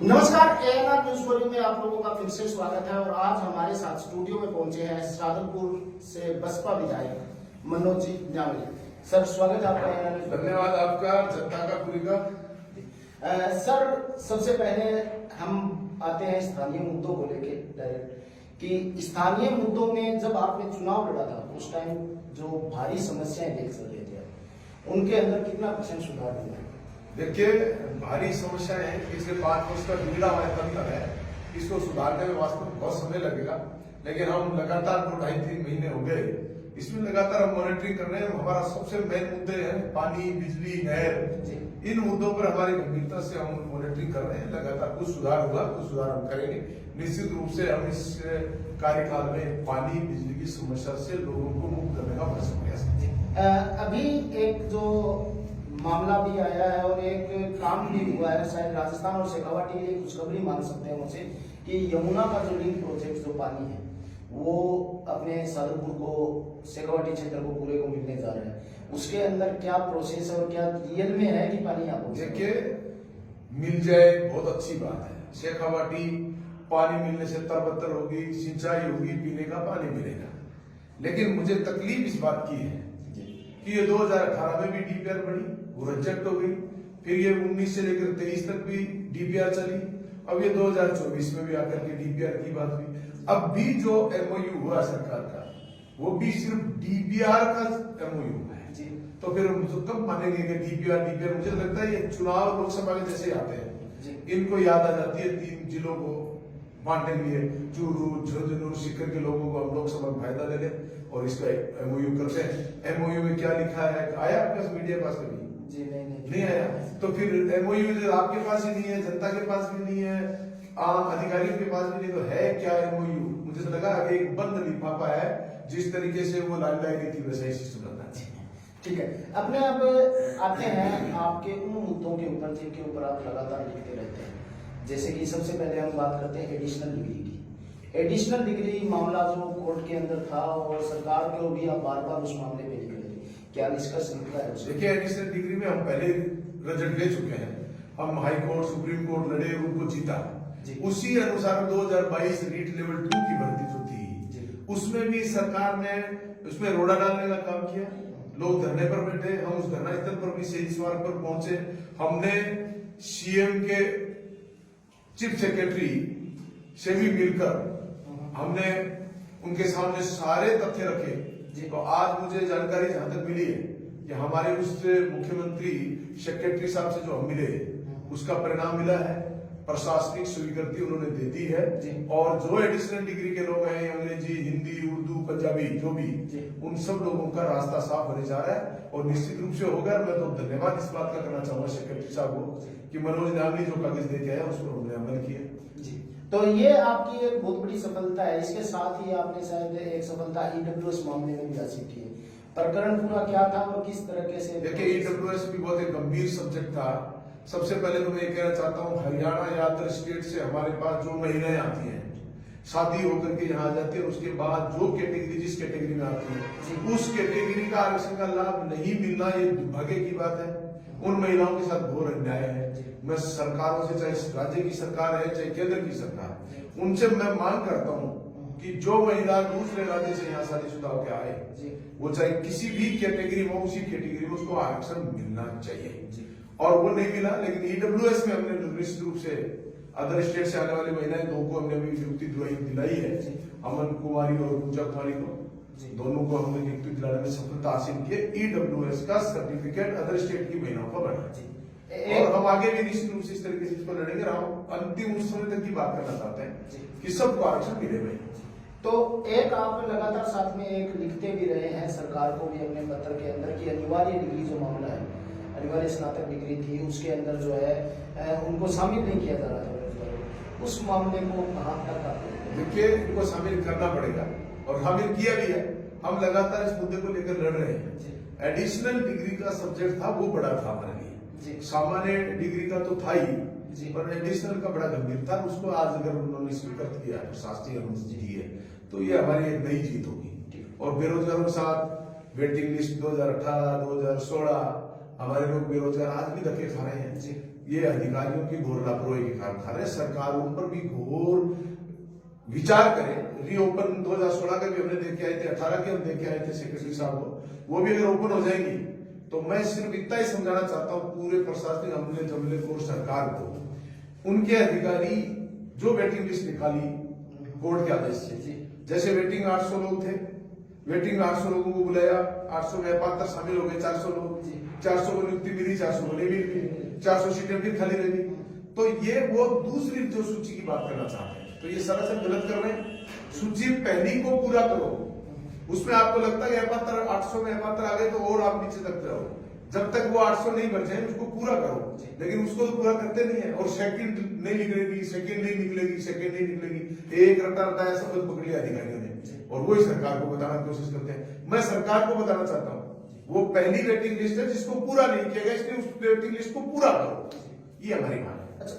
नमस्कार, ANR news volume में आप लोगों का फिर से स्वागत है। और आज हमारे साथ स्टूडियो में पहुंचे हैं सादुलपुर से बसपा विधायक मनोज जी न्यावली। सर, स्वागत है आपका। धन्यवाद आपका, जनता का पूरी का। सर, सबसे पहले हम आते हैं स्थानीय मुद्दों को लेके डायरेक्ट कि स्थानीय मुद्दों में जब आपने चुनाव लड़ा था उस टाइम जो भारी समस्याएं देख सकते थे, उनके अंदर कितना % सुधार हुआ? देखिए, भारी समस्या है। पिछले 5 वर्ष का बिगड़ा हुआ तंत्र है, इसको सुधारने में वास्तव में बहुत समय लगेगा। लेकिन हम लगातार 2-2.5-3 महीने हो गए, इसमें लगातार हम मॉनिटरिंग कर रहे हैं। हमारा सबसे मेन मुद्दे हैं पानी, बिजली, नहर। इन मुद्दों पर हमारी गंभीरता से हम मॉनिटरिंग कर रहे हैं। लगातार कुछ सुधार हुआ, कुछ सुधार हम करेंगे। निश्चित रूप से हम इस कार्यकाल में पानी, बिजली की समस्या से लोगों को मुक्त करने का प्रयास करेंगे। अभी एक जो मामला भी आया है और एक काम भी हुआ है, शायद राजस्थान और शेखावाटी के लिए खुशखबरी मान सकते हैं उसे, कि यमुना का जो लिंक प्रोजेक्ट जो पानी है वो अपने सादुलपुर को, शेखावाटी क्षेत्र को पूरे को मिलने जा रहा है। उसके अंदर क्या प्रोसेस है और क्या रियल में है कि पानी आपको? देखिए, मिल जाए बहुत अच्छी बात है। शेखावाटी पानी मिलने से तरबतर होगी, सिंचाई होगी, पीने का पानी मिलेगा। लेकिन मुझे तकलीफ इस बात की है कि ये 2018 में भी डीपीआर बनी, वो रिजेक्ट हो गई। फिर ये 19 से लेकर 23 तक भी डीपीआर चली। अब ये 2024 में भी आकर के डीपीआर की बात हुई। अब भी जो एमओयू हुआ सरकार का, वो भी सिर्फ डीपीआर का एमओयू है। तो फिर हम कब मानेंगे कि डीपीआर? मुझे लगता है ये चुनाव लोकसभा के जैसे आते हैं, इनको याद आ जाती है 3 जिलों को बांटने के लिए, चूरू, झुंझुनू, सीकर के लोगों को हम लोकसभा में फायदा ले लें और इसका एमओयू करते हैं। एमओयू में क्या लिखा है, आया आपके मीडिया पास कभी? जी नहीं आया। तो फिर एमओयू आपके पास ही नहीं है, जनता के पास भी नहीं है, आम अधिकारियों के पास भी नहीं, तो है क्या एमओयू? मुझे तो लगा कि एक बंद लिफाफा है, जिस तरीके से वो लाल डायरी थी वैसा ही सिस्टम लगना चाहिए। ठीक है, अपने अब आते हैं आपके उन मुद्दों के ऊपर जिनके ऊपर आप लगातार लिखते रहते हैं। जैसे कि सबसे पहले हम बात करते हैं एडिशनल डिग्री की। एडिशनल डिग्री मामला जो कोर्ट के अंदर था और सरकार को भी आप बार बार उस मामले पे लिख रहे थे, क्या निष्कर्ष निकला है? देखिए, एडिशनल डिग्री में हम पहले रिजल्ट ले चुके हैं। हम हाई कोर्ट, सुप्रीम कोर्ट लड़े, उनको जीता। उसी अनुसार 2022 रीट लेवल 2 की भर्ती जो थी, उसमें भी सरकार ने उसमें रोड़ा डालने का काम किया। लोग धरने पर बैठे, हम उस धरना स्थल पर भी सही सवार पर पहुंचे। हमने सीएम के चीफ सेक्रेटरी से भी मिलकर हमने उनके सामने सारे तथ्य रखे। तो आज मुझे जानकारी जहां तक मिली है कि हमारे उस मुख्यमंत्री सेक्रेटरी साहब से जो हम मिले, उसका परिणाम मिला है, प्रशासनिक स्वीकृति उन्होंने दे दी है। और जो एडिशनल डिग्री के लोग हैं, अंग्रेजी, हिंदी, उर्दू, पंजाबी, जो भी, उन सब लोगों का रास्ता साफ होने जा रहा है और निश्चित रूप से होगा। मैं तो धन्यवाद इस बात का करना चाहूंगा सेक्रेटरी साहब को कि मनोज न्यावली जो कागज देके आया उस पर उन्होंने अमल किया। तो ये आपकी एक बहुत बड़ी सफलता है। इसके साथ ही आपने शायद एक सफलता ईडब्ल्यूएस मामले में भी हासिल की है। प्रकरण पूरा क्या था और किस तरीके से? देखिए, ईडब्ल्यूएस भी बहुत एक गंभीर सब्जेक्ट था। सबसे पहले तो मैं ये कहना चाहता हूँ, हरियाणा या अदर स्टेट से हमारे पास जो महिलाएं आती हैं, शादी होकर के यहाँ आ जाती है, उसके बाद जो कैटेगरी जिस कैटेगरी में आती है, उस कैटेगरी का आरक्षण का लाभ नहीं मिलना, ये दुर्भाग्य की बात है। उन महिलाओं के साथ घोर अन्याय है। मैं सरकारों से, चाहे राज्य की सरकार है चाहे केंद्र की सरकार, उनसे मैं मांग करता हूँ कि जो महिला दूसरे राज्य से यहाँ शादीशुदा होकर आए, वो चाहे किसी भी कैटेगरी में, उसी कैटेगरी में उसको आरक्षण मिलना चाहिए। और वो नहीं मिला। लेकिन ईडब्ल्यूएस में हमने निश्चित रूप से अदर स्टेट से आने वाली महिलाएं 2 को हमने भी नियुक्ति दिलाई है, अमन कुमारी और पूजा कुमारी को। दोनों को हमने नियुक्ति दिलाने में सफलता हासिल की है। ईडब्ल्यूएस का सर्टिफिकेट अदर स्टेट की महिलाओं का बढ़ा और हम आगे भी निश्चित रूप से इस तरीके से इसको लड़ेंगे। हम अंतिम उस समय तक की बात करना चाहते हैं कि सबको आरक्षण मिले। तो एक आप लगातार साथ में एक लिखते भी रहे हैं सरकार को भी अपने पत्र के अंदर कि अनिवार्य डिग्री जो मामला है, अनिवार्य स्नातक डिग्री थी, उसके अंदर जो है उनको शामिल नहीं किया जा रहा था। उस मामले को कहां तक आप? देखिए, इनको शामिल करना पड़ेगा और शामिल किया भी है। हम लगातार इस मुद्दे को लेकर लड़ रहे हैं। एडिशनल डिग्री का सब्जेक्ट था, वो बड़ा था हमारे लिए। सामान्य डिग्री का तो था ही, पर एडिशनल का बड़ा गंभीर था। उसको आज अगर उन्होंने स्वीकृत किया, शास्त्रीय अनुसूची है, तो ये हमारी एक नई जीत होगी। और बेरोजगारों के साथ वेटिंग लिस्ट 2018, 2016 हमारे लोग बेरोजगार आज भी धक्के खा रहे हैं। ये अधिकारियों की घोर लापरवाही के कारण खा रहे हैं। सरकार उन पर भी घोर विचार करे। रीओपन 2016 का भी हमने देख के आए थे, 18 के हम देख के आए थे सेक्रेटरी साहब को, वो भी अगर ओपन हो जाएंगी तो मैं सिर्फ इतना ही समझाना चाहता हूँ पूरे प्रशासनिक अमले जमले को, सरकार को, उनके अधिकारी जो वेटिंग लिस्ट निकाली कोर्ट के आदेश से, जैसे वेटिंग 800 लोग थे, वेटिंग 800 लोगों को बुलाया, 800 में अपात्र शामिल हो गए 400 लोग, 400 को नियुक्ति मिली, 400 को नहीं मिली, 400 सीटें फिर खाली रही। तो ये वो दूसरी जो सूची की बात करना चाहते हैं, तो ये सरासर गलत कर रहे हैं। सूची पहली को पूरा करो, उसमें आपको लगता है अपात्र 800 में अपात्र आ गए तो और आप नीचे तक जाओ, जब तक वो 800 नहीं बच जाए उसको पूरा करो, लेकिन उसको तो पूरा करते नहीं है। और सेकंड नहीं निकलेगी, सेकंड नहीं निकलेगी, सेकंड नहीं निकलेगी, एक रटा रटाया शब्द पकड़ लिया अधिकारियों ने, और वही सरकार को बताना की कोशिश करते हैं। मैं सरकार को बताना चाहता हूँ वो पहली वेटिंग लिस्ट है जिसको पूरा नहीं किया गया, इसलिए उस वेटिंग लिस्ट को पूरा करो, ये हमारी मांग है। अच्छा,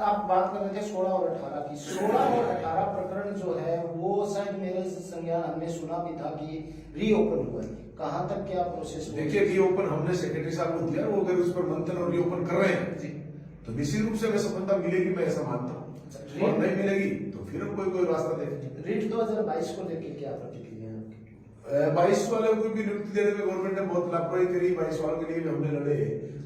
आप बात कर रहे थे 16 और 18 की। 16 और 18 प्रकरण जो है वो शायद मेरे संज्ञान हमने सुना भी था कि रीओपन हुआ है, कहाँ तक क्या प्रोसेस हुआ? देखिए, रीओपन हमने सेक्रेटरी साहब को दिया, वो अगर उस पर मंथन और रीओपन कर रहे हैं तो निश्चित रूप से हमें सफलता मिलेगी, मैं ऐसा मानता हूँ। और नहीं मिलेगी तो फिर हम कोई रास्ता देखेंगे। रीट 2022 को लेकर क्या प्रतिक्रिया है? 22 वाले को भी नियुक्ति देने में गवर्नमेंट ने बहुत लापरवाही करी, 22 वालों के लिए भी हमने लड़े,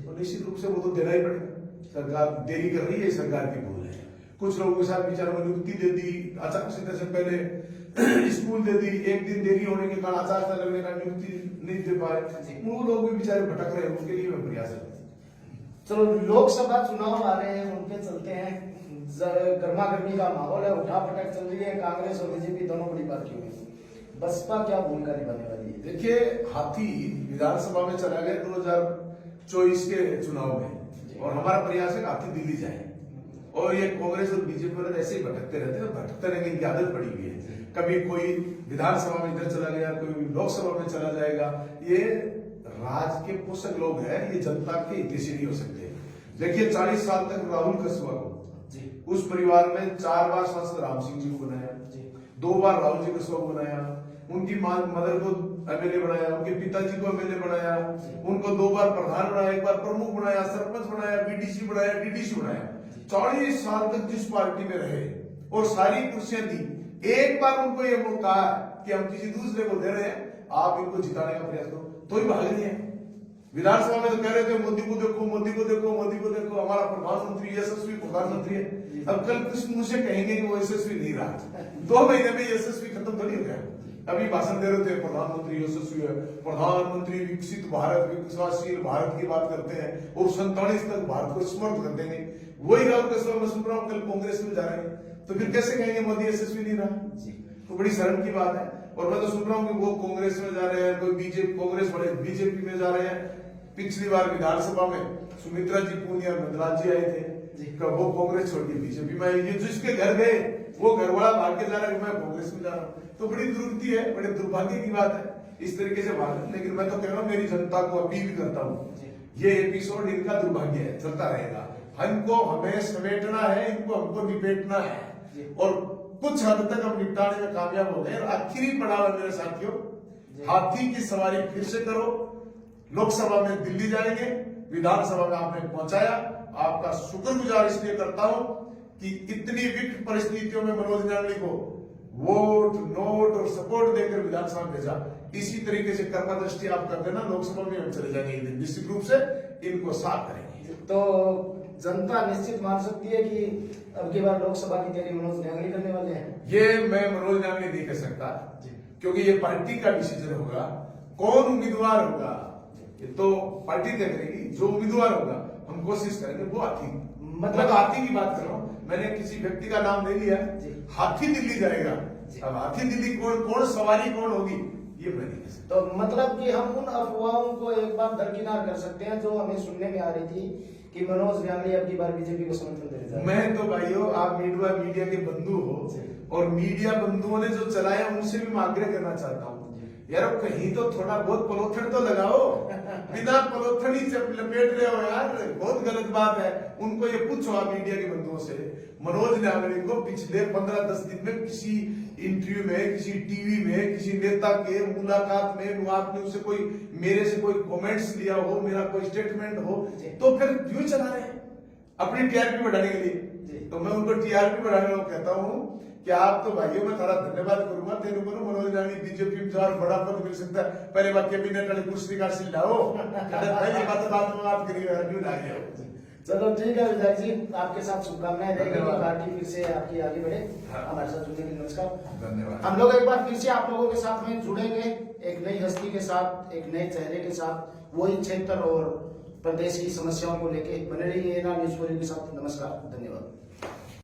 और निश्चित रूप से वो तो देना ही पड़ेगा। सरकार देरी कर रही है, सरकार की भूल है। कुछ लोगों के साथ विचार में नियुक्ति दे दी, आचार संहिता से पहले स्कूल दे दी, एक दिन देरी होने के कारण आचार संहिता लगने का नियुक्ति नहीं दे पाए, वो लोग भी बेचारे भटक रहे हैं, उनके लिए मैं प्रयास है। चलो, लोकसभा चुनाव आ रहे हैं, उनके चलते हैं, गर्मा गर्मी का माहौल है, उठा पटक चल रही है, कांग्रेस और बीजेपी दोनों बड़ी पार्टियों में। बसपा क्या भूमिका निभाने वाली है? देखिए, हाथी विधानसभा में चला गया 2024 के चुनाव में, और हमारा प्रयास है हाथी दिल्ली जाए, और ये कांग्रेस और बीजेपी वाले ऐसे ही भटकते रहते हैं, भटकते रहेंगे, इनकी आदत पड़ी हुई है। कभी कोई विधानसभा में इधर चला गया, कोई लोकसभा में चला जाएगा। ये राज के पोषक लोग हैं, ये जनता के हितैषी नहीं हो सकते। देखिए, 40 साल तक राहुल कसवा को उस परिवार में 4 बार सांसद राम सिंह जी को बनाया, 2 बार राहुल जी कसवा को बनाया, उनकी मदर को एमएलए बनाया, उनके पिताजी को एमएलए बनाया, उनको 2 बार प्रधान बनाया, 1 बार प्रमुख बनाया, सरपंच बनाया, बीडीसी बनाया, डीडीसी बनाया। 40 साल तक जिस पार्टी में रहे और सारी कुर्सियां दी, एक बार उनको ये मौका कि हम किसी दूसरे को दे रहे हैं, आप इनको जिताने का प्रयास करो, तो ही भाग रही है। विधानसभा में तो कह रहे थे मोदी को देखो, मोदी को देखो, मोदी को देखो, हमारा प्रधानमंत्री यशस्वी प्रधानमंत्री है। अब कल कुछ मुंह से कहेंगे कि वो यशस्वी नहीं रहा, 2 महीने में यशस्वी खत्म थोड़ी हो गया। अभी भाषण दे रहे थे प्रधानमंत्री यशस्वी है, प्रधानमंत्री विकसित भारत, विकासशील भारत की बात करते हैं, और 47 तक भारत को समर्थ कर देंगे। वही राहुल कसवा में सुन रहा हूँ कल कांग्रेस में जा रहे हैं, तो फिर कैसे कहेंगे मोदी यशस्वी नहीं रहा? तो बड़ी शर्म की बात है। और मैं तो सुन रहा हूँ कि वो कांग्रेस में जा रहे हैं, कोई बीजेपी, कांग्रेस वाले बीजेपी में जा रहे हैं। पिछली बार विधानसभा में सुमित्रा जी पूनिया नंदलाल जी आए थे, वो कांग्रेस छोड़ के बीजेपी में आए। ये जिसके घर गए वो घर वाला भाग के जा रहा है, मैं कांग्रेस में जा रहा हूँ, तो बड़ी दुर्गति है, बड़े दुर्भाग्य की बात है इस तरीके से भाग। लेकिन मैं तो कह रहा हूँ, मेरी जनता को अपील करता हूँ, ये एपिसोड इनका दुर्भाग्य है, चलता रहेगा। हमको हमें समेटना है, इनको हमको निपेटना है, और कुछ हद तक हम निपटाने में कामयाब हो गए। आखिरी पड़ाव है मेरे साथियों, हाथी की सवारी फिर से करो। लोकसभा में दिल्ली जाएंगे, विधानसभा में आपने पहुंचाया, आपका शुक्रगुजार इसलिए करता हूं कि इतनी विकट परिस्थितियों में मनोज न्यागली को वोट, नोट और सपोर्ट देकर विधानसभा में भेजा। इसी तरीके से कर्मा दृष्टि आप कर देना, लोकसभा में हम चले जाएंगे, निश्चित रूप से इनको साफ करेंगे। तो जनता निश्चित मान सकती है कि अब की बार लोकसभा की तैयारी मनोज न्यागली करने वाले हैं? ये मैं मनोज न्यागली नहीं कह सकता, क्योंकि ये पार्टी का डिसीजन होगा, कौन उम्मीदवार होगा ये तो पार्टी तय करेगी। जो उम्मीदवार होगा हम कोशिश करेंगे वो हाथी, मतलब हाथी की बात कर रहा हूँ, मैंने किसी व्यक्ति का नाम नहीं लिया। हाथी दिल्ली जाएगा, अब हाथी दिल्ली कौन सवारी कौन होगी ये मैं नहीं कह सकता। तो मतलब कि हम उन अफवाहों को एक बार दरकिनार कर सकते हैं जो हमें सुनने में आ रही थी कि मनोज न्यागली अब की बार बीजेपी को समर्थन दे रहे हैं। मैं तो भाइयों, आप मीडिया के बंधु हो, और मीडिया बंधुओं ने जो चलाया उनसे भी मैं आग्रह करना चाहता हूँ, यार कहीं तो थोड़ा बहुत पलोथन तो लगाओ, बिना पलोथन ही लपेट रहे हो यार, बहुत गलत बात है। उनको ये पूछो आप मीडिया के बंधुओं से, मनोज न्यागली को पिछले 15-10 दिन में किसी इंटरव्यू में, किसी टीवी में, किसी नेता के मुलाकात में आपने उसे कोई, मेरे से कोई कमेंट्स लिया हो, मेरा कोई स्टेटमेंट हो, तो फिर क्यों चला रहे हैं? अपनी टीआरपी बढ़ाने के लिए। तो मैं उनको टीआरपी बढ़ाने को कहता हूँ कि आप तो भाइयों मैं थारा धन्यवाद करूंगा, तेरे को मनोज रानी बीजेपी में जाओ बड़ा पद मिल सकता है, पहले बात कैबिनेट वाली कुर्सी का सील लाओ, पहली बात में बात करिए क्यों ला गया। चलो ठीक है विधायक जी, आपके साथ शुभकामनाएं रहेगी कि धन्यवाद। पार्टी फिर से आपकी आगे बढ़े। हाँ। हमारे साथ जुड़ने के लिए नमस्कार। धन्यवाद। हम लोग एक बार फिर से आप लोगों के साथ में जुड़ेंगे, एक नई हस्ती के साथ, एक नए चेहरे के साथ, वही क्षेत्र और प्रदेश की समस्याओं को लेके। बने रहिए ना न्यूज़4यू के साथ। नमस्कार, धन्यवाद।